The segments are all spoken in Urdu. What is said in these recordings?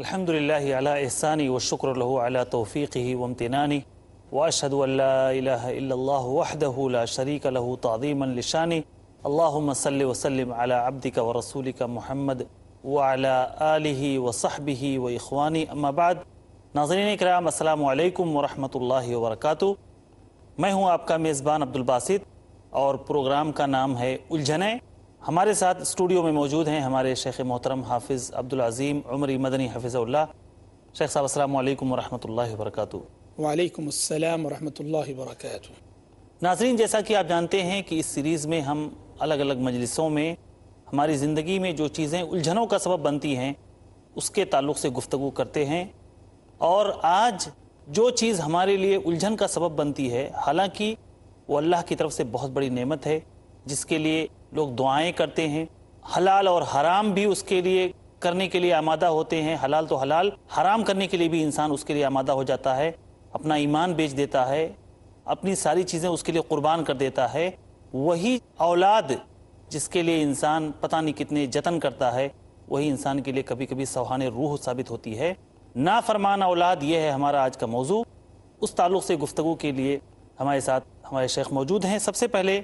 الحمدللہ علی احسانی والشکر لہ علی توفیقہ وامتنانی واشہد ان لا الہ الا اللہ وحدہ لا شریک لہ تعظیما لشانی اللہم صلی وسلم علی عبدک ورسولک محمد وعلی آلہ وصحبہ واخوانی اما بعد۔ ناظرین کرام السلام علیکم ورحمۃ اللہ وبرکاتہ۔ میں ہوں آپ کا میزبان عبدالباسط اور پروگرام کا نام ہے الجھنیں۔ ہمارے ساتھ اسٹوڈیو میں موجود ہیں ہمارے شیخ محترم حافظ عبدالعظیم عمری مدنی حفظہ اللہ۔ شیخ صاحب السلام علیکم ورحمۃ اللہ وبرکاتہ۔ وعلیکم السلام ورحمۃ اللہ وبرکاتہ۔ ناظرین، جیسا کہ آپ جانتے ہیں کہ اس سیریز میں ہم الگ الگ مجلسوں میں ہماری زندگی میں جو چیزیں الجھنوں کا سبب بنتی ہیں اس کے تعلق سے گفتگو کرتے ہیں، اور آج جو چیز ہمارے لیے الجھن کا سبب بنتی ہے حالانکہ وہ اللہ کی طرف سے بہت بڑی نعمت ہے جس کے لیے لوگ دعائیں کرتے ہیں، حلال اور حرام بھی اس کے لیے کرنے کے لیے آمادہ ہوتے ہیں، حلال تو حلال، حرام کرنے کے لیے بھی انسان اس کے لیے آمادہ ہو جاتا ہے، اپنا ایمان بیچ دیتا ہے، اپنی ساری چیزیں اس کے لیے قربان کر دیتا ہے۔ وہی اولاد جس کے لیے انسان پتہ نہیں کتنے جتن کرتا ہے، وہی انسان کے لیے کبھی کبھی سوہان روح ثابت ہوتی ہے۔ نافرمان اولاد، یہ ہے ہمارا آج کا موضوع۔ اس تعلق سے گفتگو کے لیے ہمارے ساتھ ہمارے شیخ موجود ہیں۔ سب سے پہلے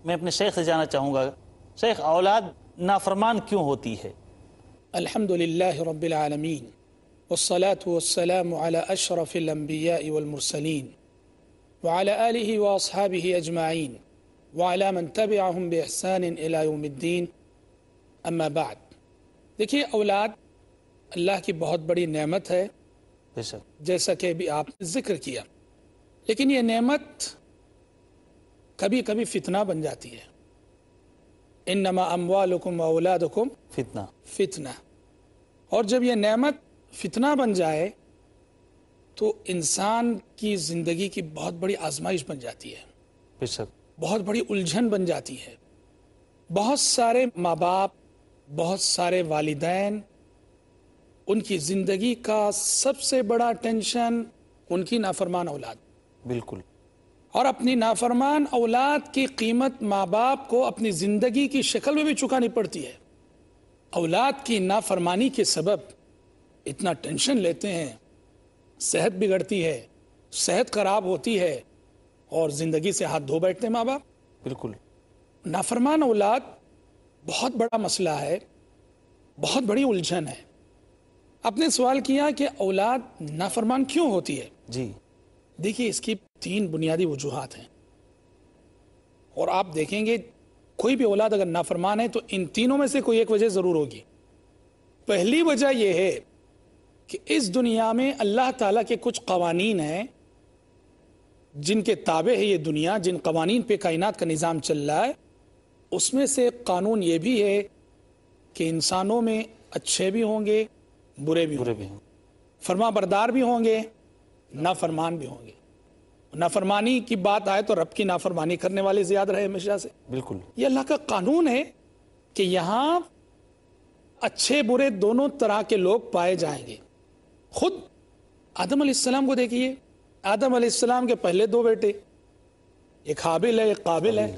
میں اپنے شیخ سے جاننا چاہوں گا، شیخ، اولاد نافرمان کیوں ہوتی ہے؟ الحمدللہ رب العالمین والصلاة والسلام على اشرف الانبیاء والمرسلین وعلى آلہ واصحابہ اجمعین وعلى من تبعهم باحسان الى یوم الدین، اما بعد۔ دیکھیے، اولاد اللہ کی بہت بڑی نعمت ہے، بے شک، جیسا کہ بھی آپ نے ذکر کیا، لیکن یہ نعمت کبھی کبھی فتنہ بن جاتی ہے۔ انما اموالکم واولادکم فتنہ، فتنہ، اور جب یہ نعمت فتنہ بن جائے تو انسان کی زندگی کی بہت بڑی آزمائش بن جاتی ہے، بے شک، بہت بڑی الجھن بن جاتی ہے۔ بہت سارے ماں باپ، بہت سارے والدین، ان کی زندگی کا سب سے بڑا ٹینشن ان کی نافرمان اولاد، بالکل، اور اپنی نافرمان اولاد کی قیمت ماں باپ کو اپنی زندگی کی شکل میں بھی چکانی پڑتی ہے۔ اولاد کی نافرمانی کے سبب اتنا ٹینشن لیتے ہیں، صحت بگڑتی ہے، صحت خراب ہوتی ہے، اور زندگی سے ہاتھ دھو بیٹھتے ہیں ماں باپ۔ بالکل، نافرمان اولاد بہت بڑا مسئلہ ہے، بہت بڑی الجھن ہے۔ آپ نے سوال کیا کہ اولاد نافرمان کیوں ہوتی ہے؟ جی، دیکھیے، اس کی 3 بنیادی وجوہات ہیں، اور آپ دیکھیں گے کوئی بھی اولاد اگر نافرمان ہے تو ان تینوں میں سے کوئی ایک وجہ ضرور ہوگی۔ پہلی وجہ یہ ہے کہ اس دنیا میں اللہ تعالیٰ کے کچھ قوانین ہیں جن کے تابع ہے یہ دنیا، جن قوانین پہ کائنات کا نظام چل رہا ہے۔ اس میں سے ایک قانون یہ بھی ہے کہ انسانوں میں اچھے بھی ہوں گے، برے بھی ہوں گے، فرما بردار بھی ہوں گے، نافرمان بھی ہوں گے۔ نافرمانی کی بات آئے تو رب کی نافرمانی کرنے والے زیادہ رہے ہمیشہ سے۔ بالکل، یہ اللہ کا قانون ہے کہ یہاں اچھے برے دونوں طرح کے لوگ پائے جائیں گے۔ خود آدم علیہ السلام کو دیکھیے، آدم علیہ السلام کے پہلے 2 بیٹے، ایک حابل ہے، ایک قابل ہے۔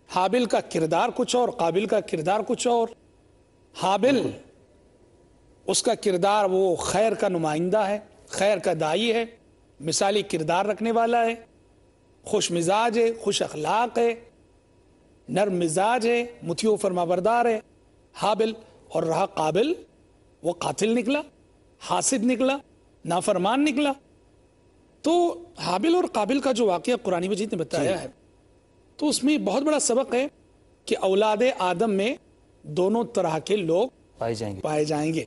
حابل کا کردار کچھ اور، قابل کا کردار کچھ اور۔ حابل، اس کا کردار وہ خیر کا نمائندہ ہے، خیر کا داعی ہے، مثالی کردار رکھنے والا ہے، خوش مزاج ہے، خوش اخلاق ہے، نرم مزاج ہے، مطیع فرما بردار ہے حابل۔ اور رہا قابل، وہ قاتل نکلا، حاسد نکلا، نافرمان نکلا۔ تو حابل اور قابل کا جو واقعہ قرآن مجید نے بتایا ہے تو اس میں بہت بڑا سبق ہے کہ اولاد آدم میں دونوں طرح کے لوگ پائے جائیں گے۔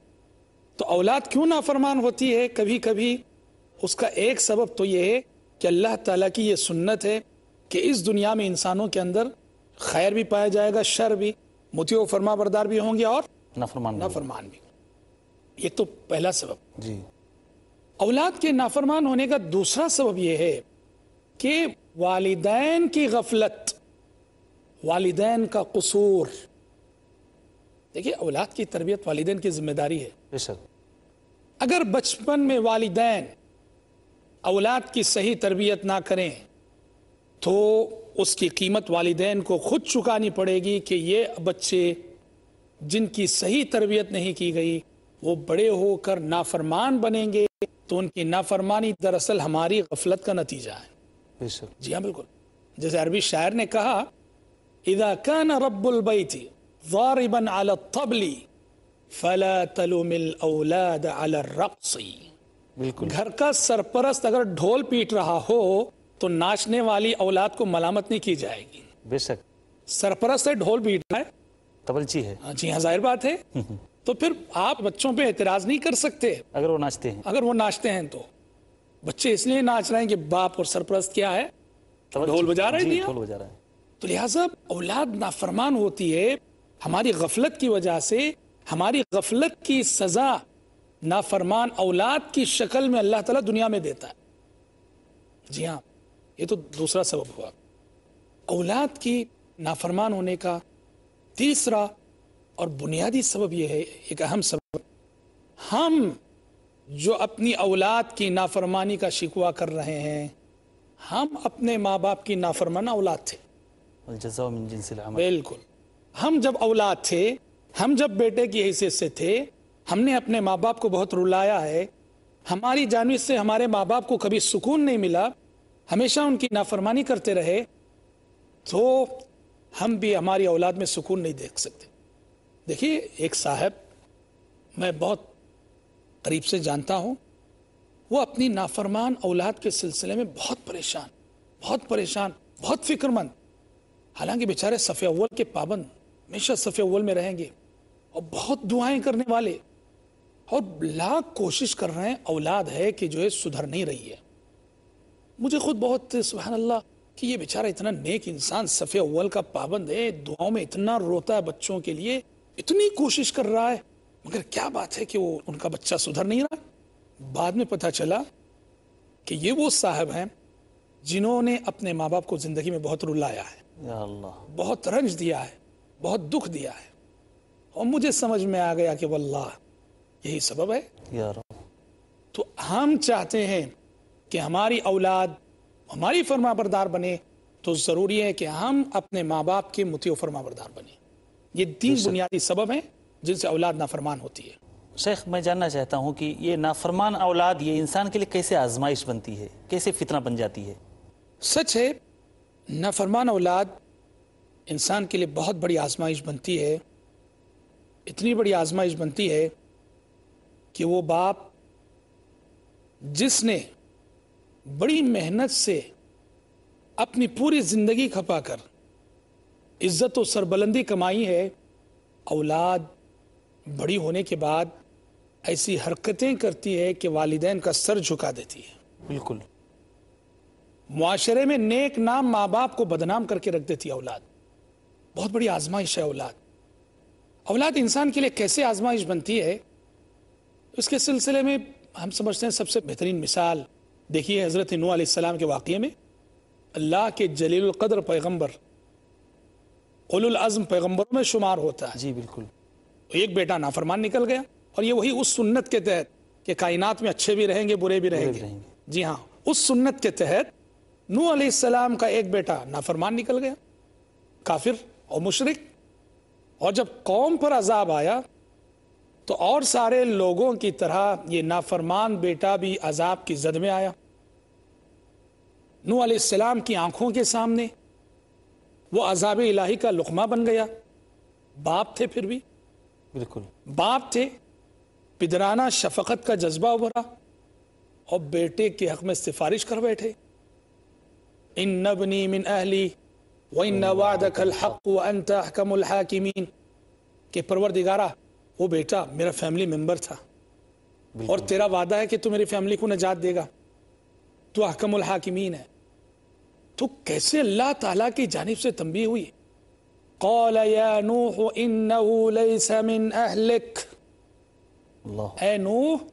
تو اولاد کیوں نافرمان ہوتی ہے؟ کبھی کبھی اس کا ایک سبب تو یہ ہے کہ اللہ تعالیٰ کی یہ سنت ہے کہ اس دنیا میں انسانوں کے اندر خیر بھی پایا جائے گا، شر بھی، مطیع و فرما بردار بھی ہوں گے اور نافرمان بھی۔ یہ تو پہلا سبب۔ جی، اولاد کے نافرمان ہونے کا دوسرا سبب یہ ہے کہ والدین کی غفلت، والدین کا قصور۔ دیکھیے، اولاد کی تربیت والدین کی ذمہ داری ہے۔ بے شک، اگر بچپن میں والدین اولاد کی صحیح تربیت نہ کریں تو اس کی قیمت والدین کو خود چکانی پڑے گی کہ یہ بچے جن کی صحیح تربیت نہیں کی گئی، وہ بڑے ہو کر نافرمان بنیں گے تو ان کی نافرمانی دراصل ہماری غفلت کا نتیجہ ہے. بے شک. جی ہاں بالکل. جیسے عربی شاعر نے کہا اذا كان رب البيت ضاربا على الطبل فلا تلوم الاولاد على الرقص. بالکل. گھر کا سرپرست اگر ڈھول پیٹ رہا ہو تو ناچنے والی اولاد کو ملامت نہیں کی جائے گی. بے شک. سرپرست ہے ڈھول پیٹ رہا ہے, تبلچی ہے. جی ہاں ظاہر بات ہے. تو پھر آپ بچوں پہ اعتراض نہیں کر سکتے اگر وہ ناچتے ہیں. اگر وہ ناچتے ہیں تو. بچے اس لیے ناچ رہے ہیں کہ باپ اور سرپرست کیا ہے, ڈھول بجا رہے ہیں. ڈھول بجا رہا ہے. تو لہٰذا اولاد نافرمان ہوتی ہے ہماری غفلت کی وجہ سے. ہماری غفلت کی سزا نافرمان اولاد کی شکل میں اللہ تعالیٰ دنیا میں دیتا ہے. جی ہاں, یہ تو دوسرا سبب ہوا. اولاد کی نافرمان ہونے کا تیسرا اور بنیادی سبب یہ ہے, ایک اہم سبب, ہم جو اپنی اولاد کی نافرمانی کا شکوہ کر رہے ہیں ہم اپنے ماں باپ کی نافرمان اولاد تھے. الجزاء من جنس العمل. بالکل. ہم جب اولاد تھے, ہم جب بیٹے کی حیثیت سے تھے, ہم نے اپنے ماں باپ کو بہت رلایا ہے. ہماری جانب سے ہمارے ماں باپ کو کبھی سکون نہیں ملا, ہمیشہ ان کی نافرمانی کرتے رہے, تو ہم بھی ہماری اولاد میں سکون نہیں دیکھ سکتے. دیکھیے ایک صاحب میں بہت قریب سے جانتا ہوں, وہ اپنی نافرمان اولاد کے سلسلے میں بہت پریشان, بہت فکر مند. حالانکہ بیچارے صف اول کے پابند, ہمیشہ صف اول میں رہیں گے اور بہت دعائیں کرنے والے, اور لاکھ کوشش کر رہے ہیں. اولاد ہے کہ جو ہے سدھر نہیں رہی ہے. مجھے خود بہت سبحان اللہ کہ یہ بیچارہ اتنا نیک انسان صف اول کا پابند ہے, دعاؤں میں اتنا روتا ہے بچوں کے لیے, اتنی کوشش کر رہا ہے, مگر کیا بات ہے کہ وہ ان کا بچہ سدھر نہیں رہا. بعد میں پتہ چلا کہ یہ وہ صاحب ہیں جنہوں نے اپنے ماں باپ کو زندگی میں بہت رلایا ہے, یا اللہ, بہت رنج دیا ہے, بہت دکھ دیا ہے. اور مجھے سمجھ میں آ گیا کہ واللہ یہی سبب ہے. یا رب. تو ہم چاہتے ہیں کہ ہماری اولاد ہماری فرما بردار بنے, تو ضروری ہے کہ ہم اپنے ماں باپ کے مطیع و فرما بردار بنیں. یہ تین بنیادی سبب ہیں جن سے اولاد نافرمان ہوتی ہے. شیخ میں جاننا چاہتا ہوں کہ یہ نافرمان اولاد یہ انسان کے لیے کیسے آزمائش بنتی ہے, کیسے فتنہ بن جاتی ہے؟ سچ ہے نافرمان اولاد انسان کے لیے بہت بڑی آزمائش بنتی ہے. اتنی بڑی آزمائش بنتی ہے کہ وہ باپ جس نے بڑی محنت سے اپنی پوری زندگی کھپا کر عزت و سربلندی کمائی ہے, اولاد بڑی ہونے کے بعد ایسی حرکتیں کرتی ہے کہ والدین کا سر جھکا دیتی ہے. بالکل. معاشرے میں نیک نام ماں باپ کو بدنام کر کے رکھ دیتی ہے اولاد. بہت بڑی آزمائش ہے اولاد. اولاد انسان کے لیے کیسے آزمائش بنتی ہے, اس کے سلسلے میں ہم سمجھتے ہیں سب سے بہترین مثال دیکھیے حضرت نوح علیہ السلام کے واقعے میں. اللہ کے جلیل القدر پیغمبر, اولو العزم پیغمبروں میں شمار ہوتا ہے. جی بالکل. ایک بیٹا نافرمان نکل گیا, اور یہ وہی اس سنت کے تحت کہ کائنات میں اچھے بھی رہیں گے برے بھی رہیں گے. جی ہاں, اس سنت کے تحت نوح علیہ السلام کا ایک بیٹا نافرمان نکل گیا, کافر اور مشرک. اور جب قوم پر عذاب آیا تو اور سارے لوگوں کی طرح یہ نافرمان بیٹا بھی عذاب کی زد میں آیا. نوح علیہ السلام کی آنکھوں کے سامنے وہ عذاب الہی کا لقمہ بن گیا. باپ تھے, پھر بھی بالکل باپ تھے, پدرانہ شفقت کا جذبہ ابھرا اور بیٹے کے حق میں سفارش کر بیٹھے. ان ابنی من اہلی وان وعدک الحق وانت احکم الحاکمین, کہ پروردگارہ وہ بیٹا میرا فیملی ممبر تھا, اور تیرا وعدہ ہے کہ تو میری فیملی کو نجات دے گا, تو احکم الحاکمین ہے. تو کیسے اللہ تعالیٰ کی جانب سے تنبیہ ہوئی, قال یا نوح انه ليس من اہلک, اے نوح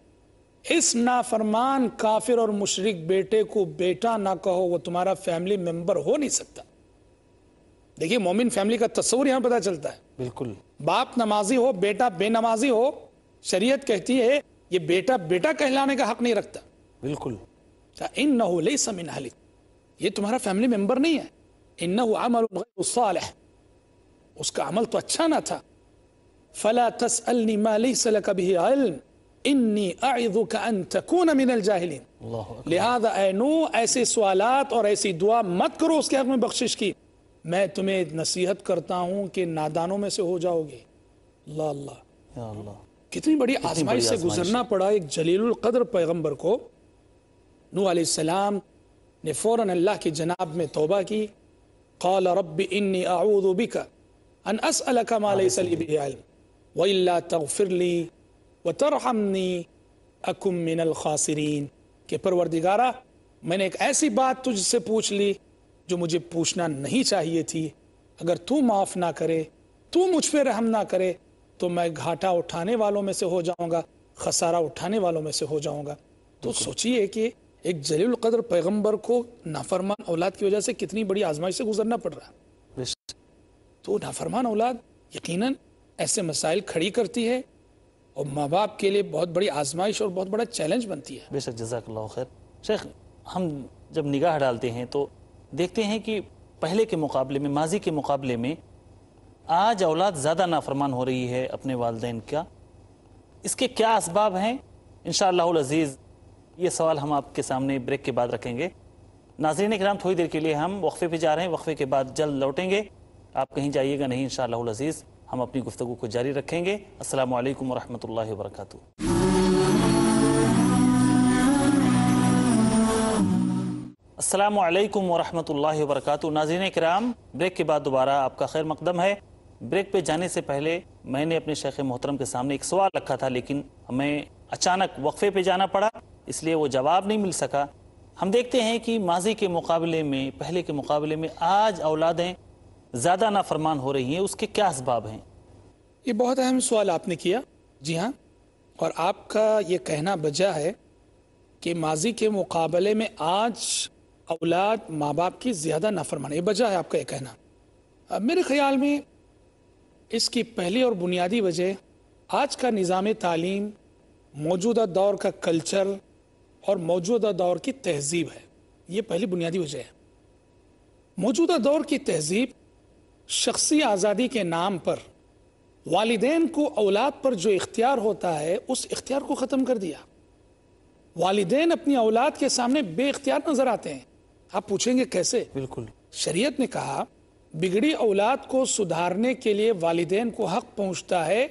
اس نافرمان کافر اور مشرک بیٹے کو بیٹا نہ کہو, وہ تمہارا فیملی ممبر ہو نہیں سکتا. دیکھیے مومن فیملی کا تصور یہاں پتہ چلتا ہے. بالکل. باپ نمازی ہو, بیٹا بے نمازی ہو, شریعت کہتی ہے یہ بیٹا بیٹا کہلانے کا حق نہیں رکھتا. بالکل. انه ليس من اہلک, یہ تمہارا فیملی ممبر نہیں ہے. انه عمل غیر صالح, اس کا عمل تو اچھا نہ تھا. فلا تسألنی ما لیس لک به علم انی اعظک ان تکون من الجاہلین. اللہ اکبر. لہذا اے نوح ایسے سوالات اور ایسی دعا مت کرو اس کے حق میں بخشش کی. میں تمہیں نصیحت کرتا ہوں کہ نادانوں میں سے ہو جاؤ گے. اللہ اللہ، یا اللہ. کتنی بڑی آزمائش سے گزرنا پڑا ایک جلیل القدر پیغمبر کو. نوح علیہ السلام نے فوراً اللہ کی جناب میں توبہ کی. قال رب انی اعوذ بک ان اسألک ما لیس لی به علم والا تغفر لی وترحمنی اکن من الخاسرین. کہ پروردگارہ میں نے ایک ایسی بات تجھ سے پوچھ لی جو مجھے پوچھنا نہیں چاہیے تھی. اگر تو معاف نہ کرے، تو مجھ پہ رحم نہ کرے تو میں گھاٹا اٹھانے والوں میں سے ہو جاؤں گا، خسارہ اٹھانے والوں میں سے ہو جاؤں گا. تو سوچئے کہ ایک جلیل القدر پیغمبر کو نافرمان اولاد کی وجہ سے کتنی بڑی آزمائش سے گزرنا پڑ رہا ہے. تو نافرمان اولاد یقیناً ایسے مسائل کھڑی کرتی ہے اور ماں باپ کے لیے بہت بڑی آزمائش اور بہت بڑا چیلنج بنتی ہے. بے شک. جزاک اللہ خیر. شیخ، ہم جب نگاہ ڈالتے ہیں تو دیکھتے ہیں کہ پہلے کے مقابلے میں، ماضی کے مقابلے میں آج اولاد زیادہ نافرمان ہو رہی ہے اپنے والدین کا. اس کے کیا اسباب ہیں؟ انشاءاللہ العزیز یہ سوال ہم آپ کے سامنے بریک کے بعد رکھیں گے. ناظرین کرام، تھوڑی دیر کے لیے ہم وقفے پہ جا رہے ہیں، وقفے کے بعد جلد لوٹیں گے. آپ کہیں جائیے گا نہیں، انشاءاللہ العزیز ہم اپنی گفتگو کو جاری رکھیں گے. السلام علیکم ورحمۃ اللہ وبرکاتہ. السلام علیکم ورحمۃ اللہ وبرکاتہ. ناظرین کرام، بریک کے بعد دوبارہ آپ کا خیر مقدم ہے. بریک پہ جانے سے پہلے میں نے اپنے شیخ محترم کے سامنے ایک سوال رکھا تھا، لیکن ہمیں اچانک وقفے پہ جانا پڑا، اس لیے وہ جواب نہیں مل سکا. ہم دیکھتے ہیں کہ ماضی کے مقابلے میں، پہلے کے مقابلے میں آج اولادیں زیادہ نافرمان ہو رہی ہیں. اس کے کیا اسباب ہیں؟ یہ بہت اہم سوال آپ نے کیا. جی ہاں، اور آپ کا یہ کہنا بجا ہے کہ ماضی کے مقابلے میں آج اولاد ماں باپ کی زیادہ نافرمان ہے. یہ بجا ہے آپ کا یہ کہنا. اب میرے خیال میں اس کی پہلی اور بنیادی وجہ آج کا نظام تعلیم، موجودہ دور کا کلچر اور موجودہ دور کی تہذیب ہے. یہ پہلی بنیادی وجہ ہے. موجودہ دور کی تہذیب شخصی آزادی کے نام پر والدین کو اولاد پر جو اختیار ہوتا ہے اس اختیار کو ختم کر دیا. والدین اپنی اولاد کے سامنے بے اختیار نظر آتے ہیں. آپ پوچھیں گے کیسے؟ بالکل. شریعت نے کہا بگڑی اولاد کو سدھارنے کے لیے والدین کو حق پہنچتا ہے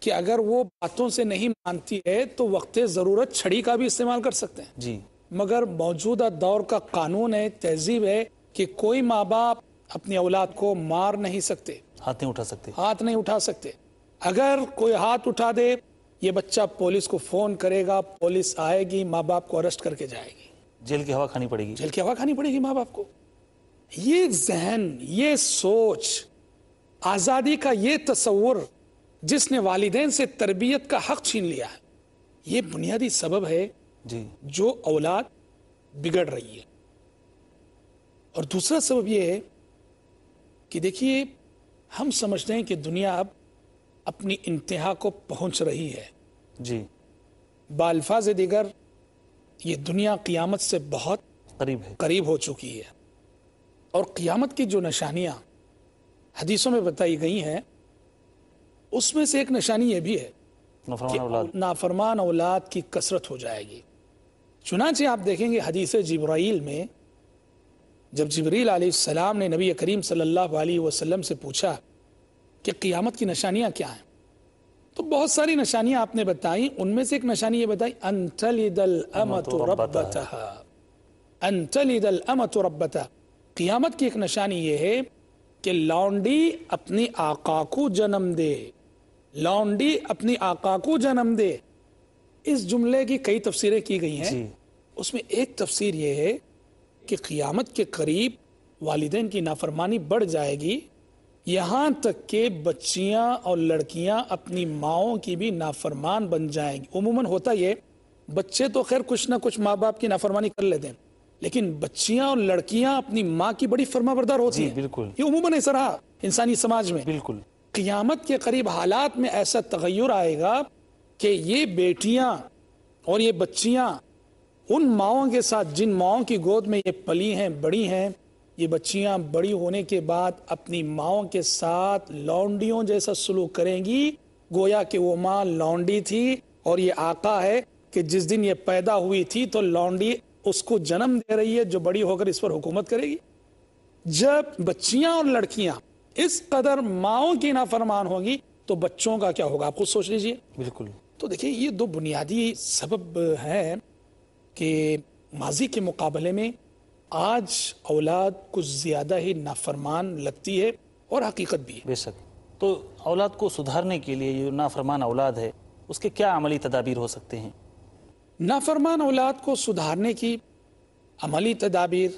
کہ اگر وہ باتوں سے نہیں مانتی ہے تو وقت ضرورت چھڑی کا بھی استعمال کر سکتے ہیں. جی. مگر موجودہ دور کا قانون ہے، تہذیب ہے کہ کوئی ماں باپ اپنی اولاد کو مار نہیں سکتے، ہاتھ نہیں اٹھا سکتے. ہاتھ نہیں اٹھا سکتے. اگر کوئی ہاتھ اٹھا دے یہ بچہ پولیس کو فون کرے گا، پولیس آئے گی، ماں باپ کو اریسٹ کر کے جائے گی، جیل کی ہوا کھانی پڑے گی. جیل کی ہوا کھانی پڑے گی ماں باپ کو. یہ ذہن، یہ سوچ، آزادی کا یہ تصور جس نے والدین سے تربیت کا حق چھین لیا ہے، یہ بنیادی سبب ہے جی. جو اولاد بگڑ رہی ہے. اور دوسرا سبب یہ ہے کہ دیکھیے ہم سمجھتے ہیں کہ دنیا اب اپنی انتہا کو پہنچ رہی ہے. جی. بالفاظ دیگر یہ دنیا قیامت سے بہت قریب ہو چکی ہے. اور قیامت کی جو نشانیاں حدیثوں میں بتائی گئی ہیں اس میں سے ایک نشانی یہ بھی ہے کہ نافرمان اولاد کی کثرت ہو جائے گی. چنانچہ آپ دیکھیں گے حدیث جبرائیل میں جب جبریل علیہ السلام نے نبی کریم صلی اللہ علیہ وسلم سے پوچھا کہ قیامت کی نشانیاں کیا ہیں تو بہت ساری نشانیاں آپ نے بتائیں. ان میں سے ایک نشانی یہ بتائی ان تلد الامۃ ربتها، ان تلد الامۃ ربتها. قیامت کی ایک نشانی یہ ہے کہ لونڈی اپنی آقا کو جنم دے، لونڈی اپنی آقا کو جنم دے. اس جملے کی کئی تفسیریں کی گئی ہیں. جی. اس میں ایک تفسیر یہ ہے کہ قیامت کے قریب والدین کی نافرمانی بڑھ جائے گی، یہاں تک کہ بچیاں اور لڑکیاں اپنی ماؤں کی بھی نافرمان بن جائیں گی. عموماً ہوتا یہ بچے تو خیر کچھ نہ کچھ ماں باپ کی نافرمانی کر لیتے ہیں، لیکن بچیاں اور لڑکیاں اپنی ماں کی بڑی فرما بردار ہوتی ہیں. بالکل. یہ عموماً ایسا رہا انسانی سماج میں. بالکل. قیامت کے قریب حالات میں ایسا تغیر آئے گا کہ یہ بیٹیاں اور یہ بچیاں ان ماؤں کے ساتھ جن ماؤں کی گود میں یہ پلی ہیں، بڑی ہیں، یہ بچیاں بڑی ہونے کے بعد اپنی ماؤں کے ساتھ لونڈیوں جیسا سلوک کریں گی گویا کہ وہ ماں لونڈی تھی اور یہ آقا ہے کہ جس دن یہ پیدا ہوئی تھی تو لونڈی اس کو جنم دے رہی ہے جو بڑی ہو کر اس پر حکومت کرے گی. جب بچیاں اور لڑکیاں اس قدر ماؤں کی نافرمان ہوگی تو بچوں کا کیا ہوگا, آپ خود سوچ لیجئے. بالکل. تو دیکھیں یہ دو بنیادی سبب ہیں کہ ماضی کے مقابلے میں آج اولاد کچھ زیادہ ہی نافرمان لگتی ہے اور حقیقت بھی ہے. بے شک. تو اولاد کو سدھارنے کے لیے جو نافرمان اولاد ہے اس کے کیا عملی تدابیر ہو سکتے ہیں؟ نافرمان اولاد کو سدھارنے کی عملی تدابیر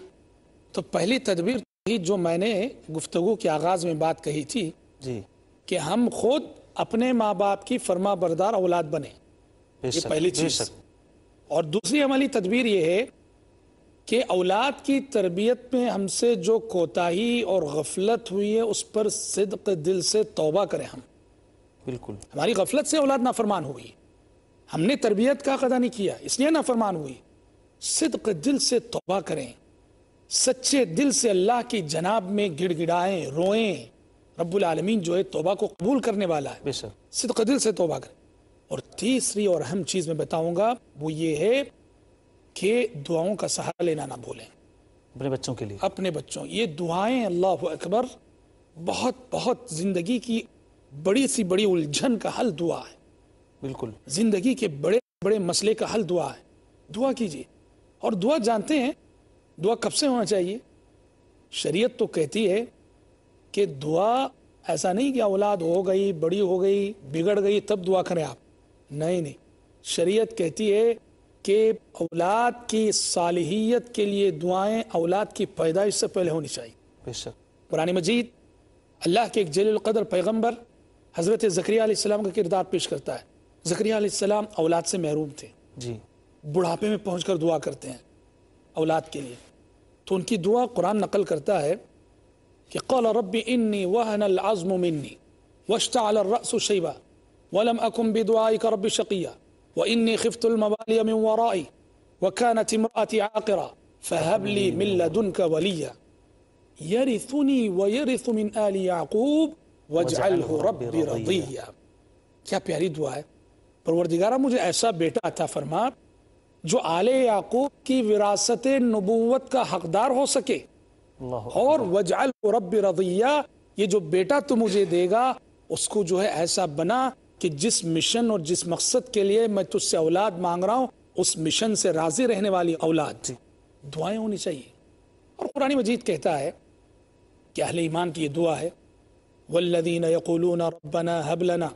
تو پہلی تدبیر تھی جو میں نے گفتگو کے آغاز میں بات کہی تھی جی کہ ہم خود اپنے ماں باپ کی فرما بردار اولاد بنیں. یہ پہلی چیز. اور دوسری عملی تدبیر یہ ہے کہ اولاد کی تربیت میں ہم سے جو کوتاہی اور غفلت ہوئی ہے اس پر صدق دل سے توبہ کریں. ہم بالکل ہماری غفلت سے اولاد نافرمان ہوئی, ہم نے تربیت کا قدر نہیں کیا اس لیے نافرمان ہوئی. صدق دل سے توبہ کریں, سچے دل سے اللہ کی جناب میں گڑ گڑائیں, روئیں. رب العالمین جو ہے توبہ کو قبول کرنے والا ہے. بے شک. صدق دل سے توبہ کریں. اور تیسری اور اہم چیز میں بتاؤں گا وہ یہ ہے کہ دعاؤں کا سہارا لینا نہ بھولیں اپنے بچوں کے لیے. اپنے بچوں, یہ دعائیں اللہ اکبر بہت بہت زندگی کی بڑی سی بڑی الجھن کا حل دعا ہے. بالکل. زندگی کے بڑے بڑے مسئلے کا حل دعا ہے. دعا کیجیے. اور دعا جانتے ہیں دعا کب سے ہونا چاہیے؟ شریعت تو کہتی ہے کہ دعا ایسا نہیں کہ اولاد ہو گئی, بڑی ہو گئی, بگڑ گئی تب دعا کریں آپ. نہیں, شریعت کہتی ہے کہ اولاد کی صالحیت کے لیے دعائیں اولاد کی پیدائش سے پہلے ہونی چاہیے. بے شک. قرآن مجید اللہ کے ایک جلیل القدر پیغمبر حضرت زکریا علیہ السلام کا کردار پیش کرتا ہے. زکریا علیہ السلام اولاد سے محروم تھے. جی. بڑھاپے میں پہنچ کر دعا کرتے ہیں اولاد کے لیے. تو ان کی دعا قرآن نقل کرتا ہے کہ قال رب انی وهن العظم منی واشتعل الرأس شیبا ولم اکن بدعائک رب شقیا وانی خفت الموالی من ورائی وكانت امرأتی عاقرا فهب لی من لدنک ولیا یرثنی ویرث من آل یعقوب واجعلہ رب رضیا. کیا پیاری دعا ہے. پروردگارہ مجھے ایسا بیٹا عطا فرما جو آل یعقوب کی وراثت نبوت کا حقدار ہو سکے, اور وجعلہ رب رضیا, یہ جو بیٹا تو مجھے دے گا اس کو جو ہے ایسا بنا کہ جس مشن اور جس مقصد کے لیے میں تجھ سے اولاد مانگ رہا ہوں اس مشن سے راضی رہنے والی اولاد. دعائیں ہونی چاہیے. اور قرآن مجید کہتا ہے کہ اہل ایمان کی یہ دعا ہے والذین یقولون ربنا هب لنا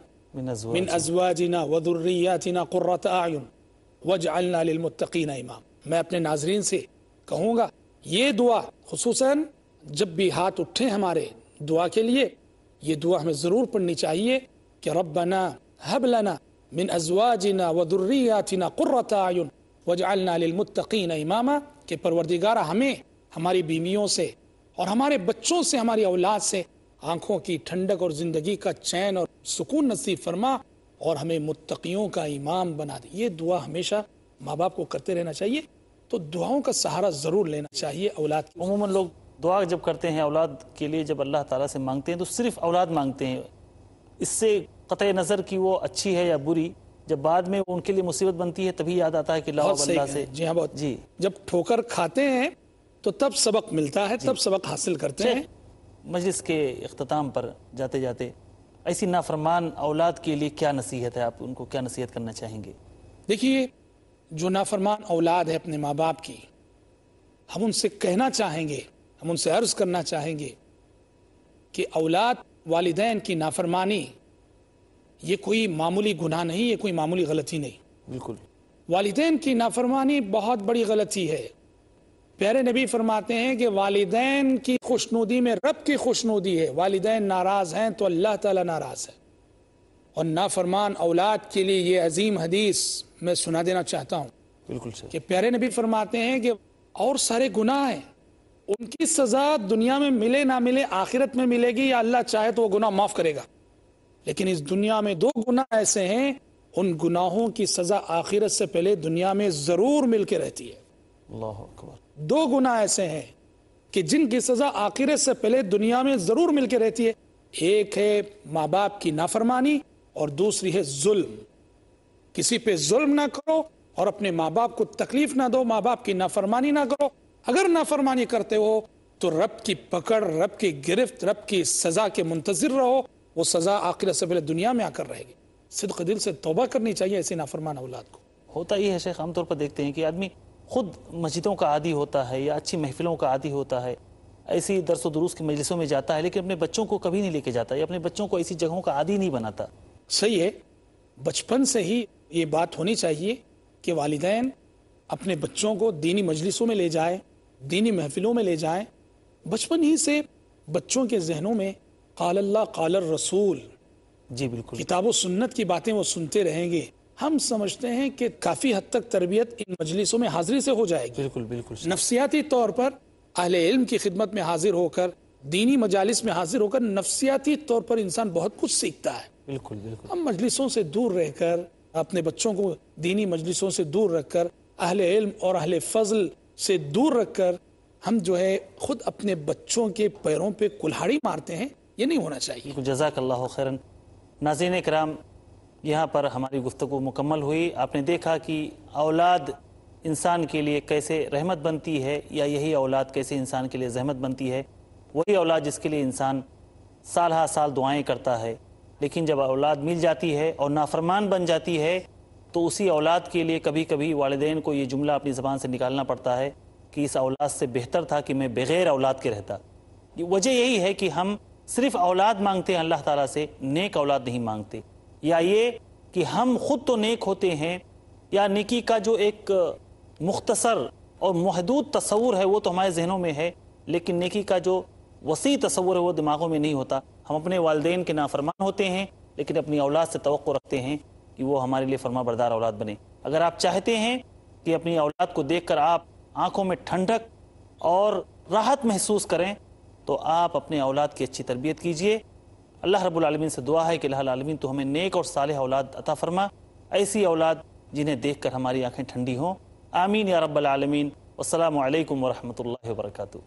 من ازواجنا وذریاتنا قرۃ اعین واجعلنا للمتقین اماما. میں اپنے ناظرین سے کہوں گا یہ دعا خصوصاً جب بھی ہاتھ اٹھیں ہمارے دعا کے لیے, یہ دعا ہمیں ضرور پڑھنی چاہیے کہ ربنا هب لنا من ازواجنا وذریاتنا قرۃ اعین واجعلنا للمتقین اماما, کہ پروردگارہ ہمیں ہماری بیویوں سے اور ہمارے بچوں سے, ہماری اولاد سے آنکھوں کی ٹھنڈک اور زندگی کا چین اور سکون نصیب فرما اور ہمیں متقیوں کا امام بنا دے. یہ دعا ہمیشہ ماں باپ کو کرتے رہنا چاہیے. تو دعاؤں کا سہارا ضرور لینا چاہیے اولاد کی. عموماً لوگ دعا جب کرتے ہیں اولاد کے لیے, جب اللہ تعالیٰ سے مانگتے ہیں تو صرف اولاد مانگتے ہیں, اس سے قطع نظر کی وہ اچھی ہے یا بری, جب بعد میں ان کے لیے مصیبت بنتی ہے تبھی یاد آتا ہے کہ لاؤ اللہ سے. جی ہاں, بہت. جی. جب ٹھوکر کھاتے ہیں تو تب سبق ملتا ہے, تب سبق حاصل کرتے ہیں. مجلس کے اختتام پر جاتے جاتے ایسی نافرمان اولاد کے لیے کیا نصیحت ہے, آپ ان کو کیا نصیحت کرنا چاہیں گے؟ دیکھیے, جو نافرمان اولاد ہے اپنے ماں باپ کی, ہم ان سے کہنا چاہیں گے, ہم ان سے عرض کرنا چاہیں گے کہ اولاد والدین کی نافرمانی یہ کوئی معمولی گناہ نہیں, یہ کوئی معمولی غلطی نہیں. بالکل. والدین کی نافرمانی بہت بڑی غلطی ہے. پیارے نبی فرماتے ہیں کہ والدین کی خوشنودی میں رب کی خوشنودی ہے. والدین ناراض ہیں تو اللہ تعالی ناراض ہے. اور نافرمان اولاد کے لیے یہ عظیم حدیث میں سنا دینا چاہتا ہوں. بالکل صحیح. کہ پیارے نبی فرماتے ہیں کہ اور سارے گناہ ہیں, ان کی سزا دنیا میں ملے نہ ملے آخرت میں ملے گی, یا اللہ چاہے تو وہ گناہ معاف کرے گا. لیکن اس دنیا میں دو گناہ ایسے ہیں, ان گناہوں کی سزا آخرت سے پہلے دنیا میں ضرور مل کے رہتی ہے. اللہ اکبر. دو گناہ ایسے ہیں کہ جن کی سزا آخرت سے پہلے دنیا میں ضرور مل کے رہتی ہے. ایک ہے ماں باپ کی نافرمانی, اور دوسری ہے ظلم. کسی پہ ظلم نہ کرو اور اپنے ماں باپ کو تکلیف نہ دو, ماں باپ کی نافرمانی نہ کرو. اگر نافرمانی کرتے ہو تو رب کی پکڑ, رب کی گرفت, رب کی سزا کے منتظر رہو. وہ سزا آخرت سے پہلے دنیا میں آ کر رہے گی. صدق دل سے توبہ کرنی چاہیے ایسی نافرمان اولاد کو. ہوتا یہ ہے شیخ, عام طور پر دیکھتے ہیں کہ آدمی خود مسجدوں کا عادی ہوتا ہے یا اچھی محفلوں کا عادی ہوتا ہے, ایسی درس و دروس کی مجلسوں میں جاتا ہے, لیکن اپنے بچوں کو کبھی نہیں لے کے جاتا یا اپنے بچوں کو ایسی جگہوں کا عادی نہیں بناتا. صحیح ہے, بچپن سے ہی یہ بات ہونی چاہیے کہ والدین اپنے بچوں کو دینی مجلسوں میں لے جائیں, دینی محفلوں میں لے جائیں. بچپن ہی سے بچوں کے ذہنوں میں قال اللہ قال الرسول, جی بالکل, کتاب و سنت کی باتیں وہ سنتے رہیں گے. ہم سمجھتے ہیں کہ کافی حد تک تربیت ان مجلسوں میں حاضری سے ہو جائے گی. بالکل بالکل, نفسیاتی طور پر اہل علم کی خدمت میں حاضر ہو کر, دینی مجالس میں حاضر ہو کر نفسیاتی طور پر انسان بہت کچھ سیکھتا ہے. بالکل بالکل. ہم مجلسوں سے دور رہ کر, اپنے بچوں کو دینی مجلسوں سے دور رکھ کر, اہل علم اور اہل فضل سے دور رکھ کر ہم جو ہے خود اپنے بچوں کے پیروں پہ کلہاڑی مارتے ہیں. یہ نہیں ہونا چاہیے. جزاک اللہ خیرن. ناظرین کرام, یہاں پر ہماری گفتگو مکمل ہوئی. آپ نے دیکھا کہ اولاد انسان کے لیے کیسے رحمت بنتی ہے, یا یہی اولاد کیسے انسان کے لیے زحمت بنتی ہے. وہی اولاد جس کے لیے انسان سال ہا سال دعائیں کرتا ہے, لیکن جب اولاد مل جاتی ہے اور نافرمان بن جاتی ہے تو اسی اولاد کے لیے کبھی کبھی والدین کو یہ جملہ اپنی زبان سے نکالنا پڑتا ہے کہ اس اولاد سے بہتر تھا کہ میں بغیر اولاد کے رہتا. وجہ یہی ہے کہ ہم صرف اولاد مانگتے ہیں اللہ تعالیٰ سے, نیک اولاد نہیں مانگتے. یا یہ کہ ہم خود تو نیک ہوتے ہیں, یا نیکی کا جو ایک مختصر اور محدود تصور ہے وہ تو ہمارے ذہنوں میں ہے, لیکن نیکی کا جو وسیع تصور ہے وہ دماغوں میں نہیں ہوتا. ہم اپنے والدین کے نافرمان ہوتے ہیں, لیکن اپنی اولاد سے توقع رکھتے ہیں کہ وہ ہمارے لیے فرما بردار اولاد بنے. اگر آپ چاہتے ہیں کہ اپنی اولاد کو دیکھ کر آپ آنکھوں میں ٹھنڈک اور راحت محسوس کریں, تو آپ اپنے اولاد کی اچھی تربیت کیجئے. اللہ رب العالمین سے دعا ہے کہ الہ العالمین تو ہمیں نیک اور صالح اولاد عطا فرما, ایسی اولاد جنہیں دیکھ کر ہماری آنکھیں ٹھنڈی ہوں. آمین یا رب العالمین. والسلام علیکم ورحمۃ اللہ وبرکاتہ.